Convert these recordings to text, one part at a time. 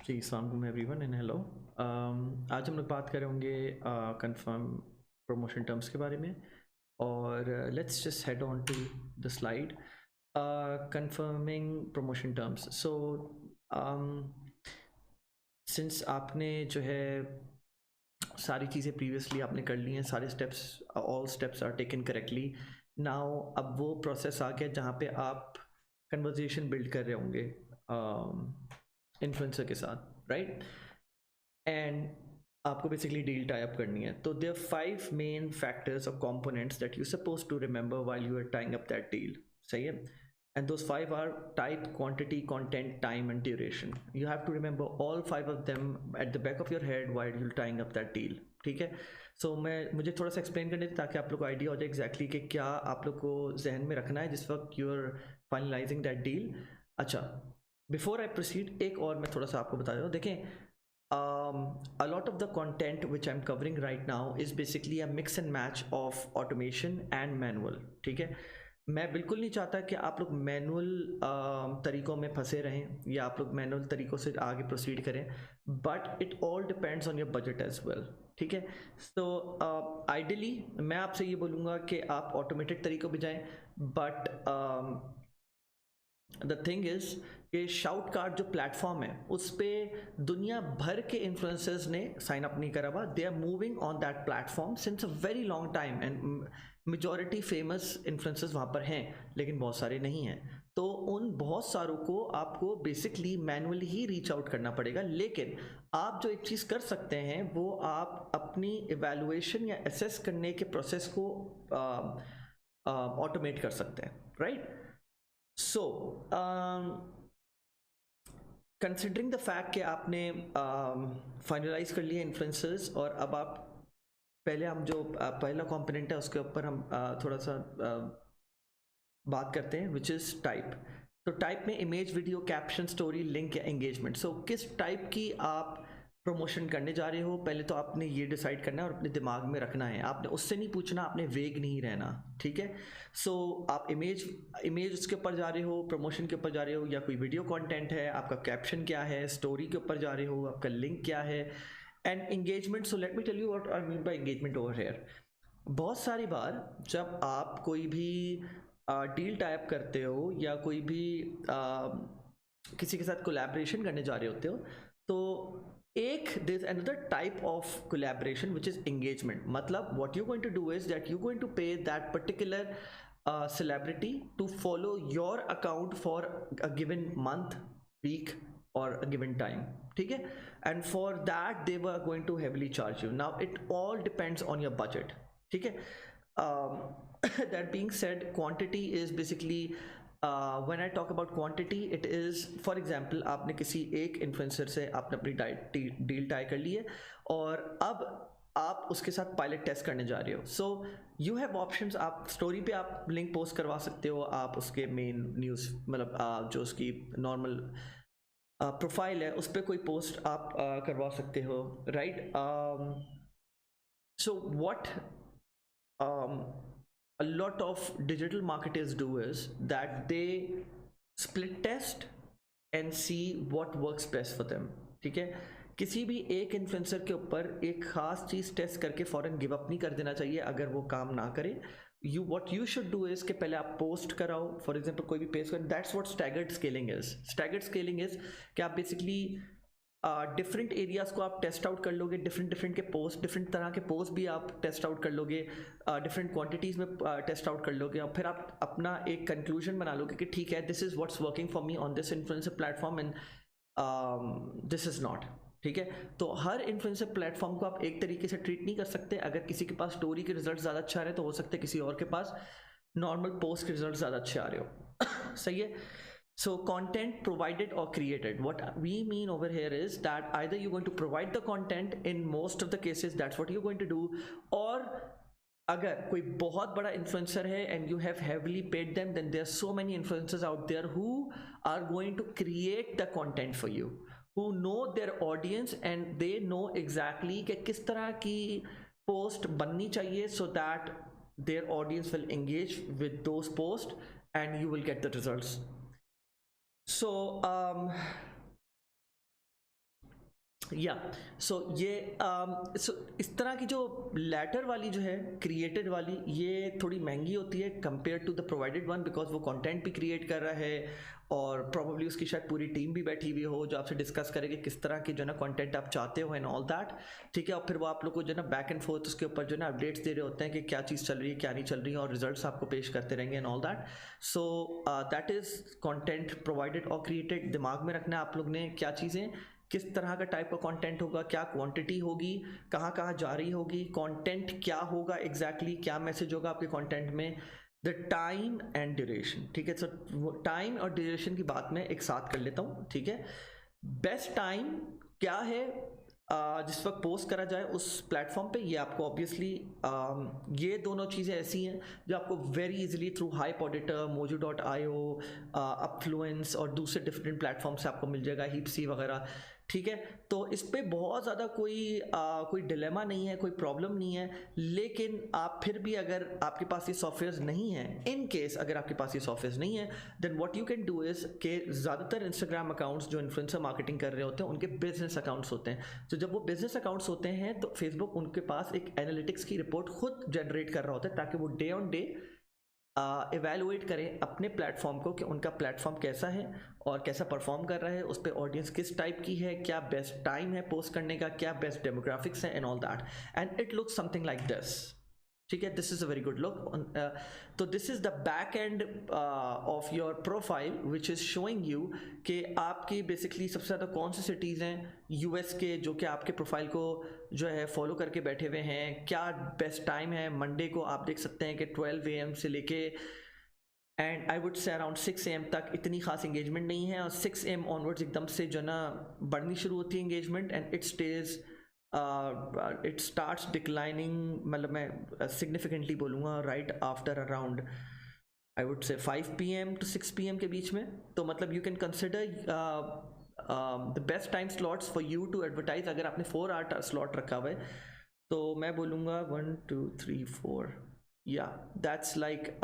जी, अस्सलाम everyone and hello. आज हम लोग बात कर रहे होंगे कंफर्म प्रमोशन टर्म्स के बारे में। और let's just head on to the slide. Confirming promotion terms. So since आपने जो है सारी चीज़ें प्रीवियसली आपने कर ली हैं, सारे steps, all steps are taken correctly. Now अब वो प्रोसेस आ गया जहाँ पे आप कन्वर्जेशन बिल्ड कर रहे होंगे इन्फ्लुएंसर के साथ, राइट? एंड आपको बेसिकली डील टाई अप करनी है। तो देयर 5 मेन फैक्टर्स और components that you suppose to remember while you are tying up that deal. सही है? And those 5 are type, quantity, content, time and duration. You have to remember all 5 of them at the back of your head while you're tying up that deal. ठीक है? So मुझे थोड़ा सा explain करने दें ताकि आप लोग को आइडिया हो जाए एग्जैक्टली कि क्या आप लोग को जहन में रखना है जिस वक्त you are finalising that deal. अच्छा, बिफोर आई प्रोसीड एक और मैं थोड़ा सा आपको बता देता हूँ। देखें, a lot of the content which I'm covering right now is basically a mix and match of automation and manual. ठीक है? मैं बिल्कुल नहीं चाहता कि आप लोग मैनुअल तरीक़ों में फंसे रहें या आप लोग मैनुअल तरीक़ों से आगे प्रोसीड करें, but it all depends on your budget as well. ठीक है? तो आइडियली मैं आपसे ये बोलूँगा कि आप ऑटोमेटेड तरीक़ों पे जाएं, बट द थिंग इज़ कि शाउट कार्ड जो प्लेटफॉर्म है उस पर दुनिया भर के इन्फ्लुएंसर्स ने साइन अप नहीं करा हुआ। They are moving on that platform since a very long time and majority famous influencers वहाँ पर हैं, लेकिन बहुत सारे नहीं हैं। तो उन बहुत सारों को आपको बेसिकली मैनुअली ही रीच आउट करना पड़ेगा। लेकिन आप जो एक चीज़ कर सकते हैं वो आप अपनी इवैल्यूएशन या असेस करने के प्रोसेस को ऑटोमेट कर सकते हैं, right? So considering the fact कि आपने फाइनलाइज कर लिया इन्फ्लुएंसर्स, और अब आप पहले हम जो पहला कंपोनेंट है उसके ऊपर हम थोड़ा सा बात करते हैं, विच इज़ टाइप। तो टाइप में image, video, caption, story, link या एंगेजमेंट। सो किस टाइप की आप प्रमोशन करने जा रहे हो, पहले तो आपने ये डिसाइड करना है और अपने दिमाग में रखना है। आपने उससे नहीं पूछना, आपने वेग नहीं रहना। ठीक है? सो आप इमेज उसके ऊपर जा रहे हो, प्रमोशन के ऊपर जा रहे हो, या कोई वीडियो कंटेंट है, आपका कैप्शन क्या है, स्टोरी के ऊपर जा रहे हो, आपका लिंक क्या है, and engagement. So let me tell you what I mean by engagement over here. बहुत सारी बार जब आप कोई भी डील टाइप करते हो या कोई भी किसी के साथ कोलैबोरेशन करने जा रहे होते हो, तो एक there's another type of collaboration which is engagement. मतलब what you're going to do is that you're going to pay that particular celebrity to follow your account for a given month, week or a given time. ठीक है? And for that they were going to heavily charge you. Now it all depends on your budget. ठीक है? That being said, quantity is basically when I talk about quantity, it is for example आपने किसी एक influencer से आपने अपनी deal tie कर ली है और अब आप उसके साथ पायलट टेस्ट करने जा रहे हो। So you have options. आप स्टोरी पे आप लिंक पोस्ट करवा सकते हो, आप उसके मेन न्यूज़ मतलब जो उसकी नॉर्मल प्रोफाइल है उस पर कोई पोस्ट आप करवा सकते हो, right? So what a lot of digital marketers do is that they split test and see what works best for them. ठीक है? किसी भी एक इन्फ्लुएंसर के ऊपर एक खास चीज टेस्ट करके फौरन गिव अप नहीं कर देना चाहिए अगर वो काम ना करे। What you should do is कि पहले आप पोस्ट कराओ, फॉर एग्जांपल कोई भी पेज करें। That's what staggered scaling is. Staggered scaling is कि आप बेसिकली डिफरेंट एरियाज को आप टेस्ट आउट कर लोगे, डिफरेंट के पोस्ट, डिफरेंट तरह के पोस्ट भी आप टेस्ट आउट कर लोगे, डिफरेंट क्वांटिटीज़ में टेस्ट आउट कर लोगे, और फिर आप अपना एक कंक्लूजन बना लोगे कि ठीक है, this is what's working for me on this influencer platform and this is not. ठीक है? तो हर इन्फ्लुएंसर प्लेटफॉर्म को आप एक तरीके से ट्रीट नहीं कर सकते। अगर किसी के पास स्टोरी के रिजल्ट ज़्यादा अच्छा आ रहे हैं तो हो सकता है किसी और के पास नॉर्मल पोस्ट के रिजल्ट ज़्यादा अच्छे आ रहे हो। सही है? So content provided or created, what we mean over here is that either you're going to provide the content, in most of the cases that's what you're going to do, or अगर कोई बहुत बड़ा influencer है and you have heavily paid them, then there are so many influencers out there who are going to create the content for you, who know their audience and they know exactly कि किस तरह की post बननी चाहिए so that their audience will engage with those posts and you will get the results. So या सो ये सो इस तरह की जो लैटर वाली जो है क्रिएटेड वाली, ये थोड़ी महंगी होती है compare to the provided one, because वो कंटेंट भी क्रिएट कर रहा है और प्रॉब्लली उसकी शायद पूरी टीम भी बैठी हुई हो जो आपसे डिस्कस करेगी किस तरह की जो ना कंटेंट आप चाहते हो एंड ऑल दैट, ठीक है। और फिर वो आप लोग को जो ना बैक एंड फोर्थ उसके ऊपर जो ना अपडेट्स दे रहे होते हैं कि क्या चीज़ चल रही है क्या नहीं चल रही है, और रिजल्ट्स आपको पेश करते रहेंगे and all that. So that is content provided और क्रिएटेड। दिमाग में रखना है आप लोग ने क्या चीज़ें, किस तरह का टाइप का कंटेंट होगा, क्या क्वांटिटी होगी, कहाँ कहाँ जा रही होगी, कंटेंट क्या होगा एग्जैक्टली, क्या मैसेज होगा आपके कंटेंट में, द टाइम एंड ड्यूरेशन, ठीक है। सो टाइम और ड्यूरेशन की बात मैं एक साथ कर लेता हूँ, ठीक है। बेस्ट टाइम क्या है जिस वक्त पोस्ट करा जाए उस प्लेटफॉर्म पे, ये आपको ऑब्वियसली ये दोनों चीज़ें ऐसी हैं जो आपको very easily through hype auditor, mojo.io, अपफ्लुएंस और दूसरे डिफरेंट प्लेटफॉर्म से आपको मिल जाएगा, हीप्सी वगैरह, ठीक है। तो इस पे बहुत ज़्यादा कोई डिलेमा नहीं है, कोई प्रॉब्लम नहीं है। लेकिन आप फिर भी अगर आपके पास ये सॉफ्टवेयर नहीं है, इन केस अगर आपके पास ये सॉफ्टवेयर नहीं है, then what you can do is के ज़्यादातर इंस्टाग्राम अकाउंट्स जो इन्फ्लुएंसर मार्केटिंग कर रहे होते हैं उनके बिजनेस अकाउंट्स होते हैं। तो जब वो बिजनेस अकाउंट्स होते हैं तो फेसबुक उनके पास एक एनालिटिक्स की रिपोर्ट खुद जनरेट कर रहा होता है ताकि वो डे ऑन डे इवेलुएट करें अपने प्लेटफॉर्म को कि उनका प्लेटफॉर्म कैसा है और कैसा परफॉर्म कर रहा है, उस पर ऑडियंस किस टाइप की है, क्या बेस्ट टाइम है पोस्ट करने का, क्या बेस्ट डेमोग्राफिक्स है and all that, and it looks something like this, ठीक है। This is a very good look. तो this is the back end of your profile which is showing you कि आपकी बेसिकली सबसे ज़्यादा कौन सी सिटीज़ हैं यूएस के जो कि आपके प्रोफाइल को जो है फॉलो करके बैठे हुए हैं, क्या बेस्ट टाइम है। मंडे को आप देख सकते हैं कि 12 AM से लेके and I would say around 6 AM तक इतनी खास इंगेजमेंट नहीं है, और 6 AM ऑनवर्ड्स एकदम से जो ना बढ़नी शुरू होती है engagement, and it stage it starts declining, मतलब मैं सिग्निफिकेंटली बोलूँगा right after around I would say 5 PM to 6 PM के बीच में। तो मतलब you can consider the best time slots for you to advertise. अगर आपने 4 hour स्लॉट रखा हुआ है तो मैं बोलूँगा 1 2 3 4 या दैट्स लाइक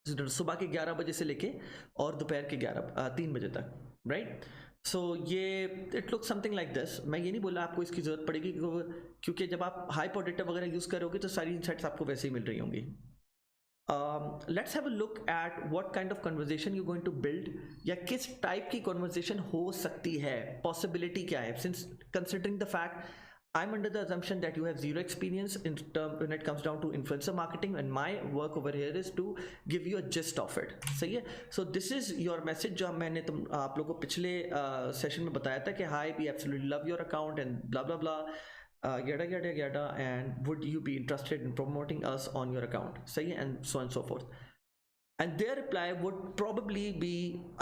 सुबह के 11 बजे से लेके और दोपहर के 3 बजे तक, राइट। सो ये it look something like this. मैं ये नहीं बोला आपको इसकी ज़रूरत पड़ेगी क्योंकि जब आप हाइप ऑडिटर वगैरह यूज़ करोगे तो सारी इनसाइट्स आपको वैसे ही मिल रही होंगी। Let's have a look at what kind of conversation you going to build, या किस टाइप की कन्वर्जेशन हो सकती है, पॉसिबिलिटी क्या है। Since considering the fact I'm under the assumption that you have zero experience when it comes down to influencer marketing, and my work over here is to give you a gist of it, सही है। So this is your message जो मैंने आप लोगों को पिछले session में बताया था कि hi, we absolutely love your account and blah blah blah, yada, and would you be interested in promoting us on your account, सही है, and so on and so forth. And their reply would probably be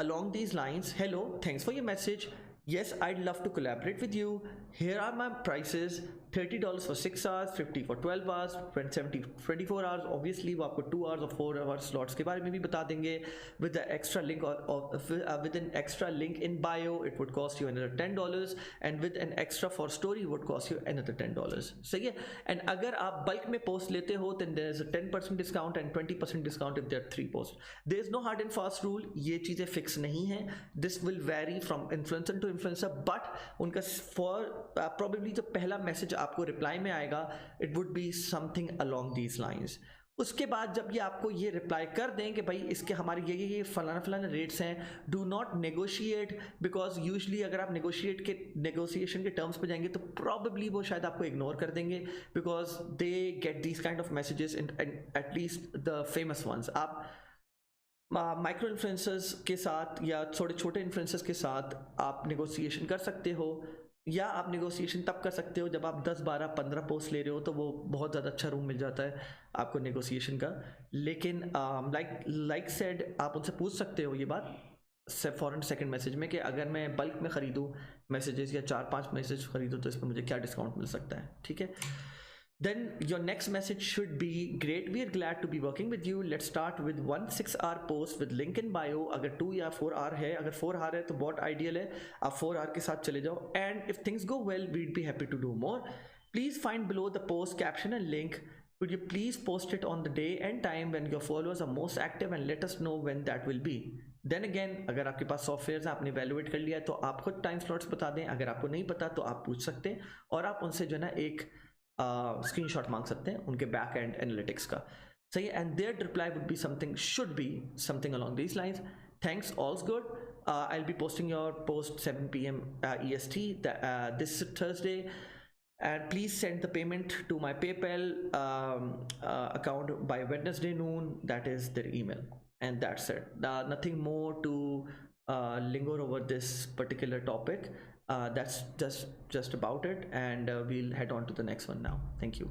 along these lines: hello, thanks for your message. Yes, I'd love to collaborate with you. Here are my prices: $30 for 6 hours, $50 for 12 hours, $70 24 hours. Obviously वो आपको 2 hours और 4 hours slots के बारे में भी बता देंगे with the extra link with an extra link in bio. It would cost you another $10, and with an extra for story would cost you another $10, सही है। And अगर आप bulk में post लेते हो then there is a 10% discount and 20% discount if there are 3 posts. There is no hard and fast rule, ये चीज़ें fix नहीं है। This will vary from influencer to influencer, but उनका for probably जो पहला मैसेज आपको रिप्लाई में आएगा it would be something along these lines. उसके बाद जब ये आपको ये रिप्लाई कर दें कि भाई इसके हमारे ये फलाना रेट्स हैं, do not negotiate, because usually अगर आप नेगोशिएशन के टर्म्स पे जाएंगे तो प्रॉबेबली वो शायद आपको इग्नोर कर देंगे because they get these kind of messages at least the famous ones. आप माइक्रो इन्फ्लुएंसर्स के साथ या थोड़े छोटे इन्फ्लुएंसर्स के साथ आप नेगोशिएशन कर सकते हो, या आप नेगोशिएशन तब कर सकते हो जब आप 10 12 15 पोस्ट ले रहे हो तो वो बहुत ज़्यादा अच्छा रूम मिल जाता है आपको नेगोशिएशन का। लेकिन लाइक सेड आप उनसे पूछ सकते हो ये बात फॉरन सेकंड मैसेज में कि अगर मैं बल्क में ख़रीदूँ मैसेजेस या 4-5 मैसेज ख़रीदूँ तो इस पर मुझे क्या डिस्काउंट मिल सकता है, ठीक है। Then your next message should be great, we are glad to be working with you. Let's start with 1 6 hour post with link in bio. अगर 2 या 4 hour है, अगर 4 hour है तो बहुत आइडियल है, आप 4 hour के साथ चले जाओ। And if things go well, we'd be happy to do more. Please find below the post caption and link. Would you please post it on the day and time when your followers are most active and let us know when that will be. Then again अगर आपके पास software आपने valuate कर लिया है तो आप खुद time slots बता दें, अगर आपको नहीं पता तो आप पूछ सकते हैं और आप उनसे जो है ना एक स्क्रीनशॉट मांग सकते हैं उनके बैक एंड एनालिटिक्स का, सही है। And their reply would be something, should be something along these lines. Thanks, all's good. I'll be posting your post 7 p.m. EST this Thursday, and please send the payment to my PayPal account by Wednesday noon. That is their email, and that's it. Nothing more to linger over this particular topic. That's just about it, and we'll head on to the next one now. Thank you.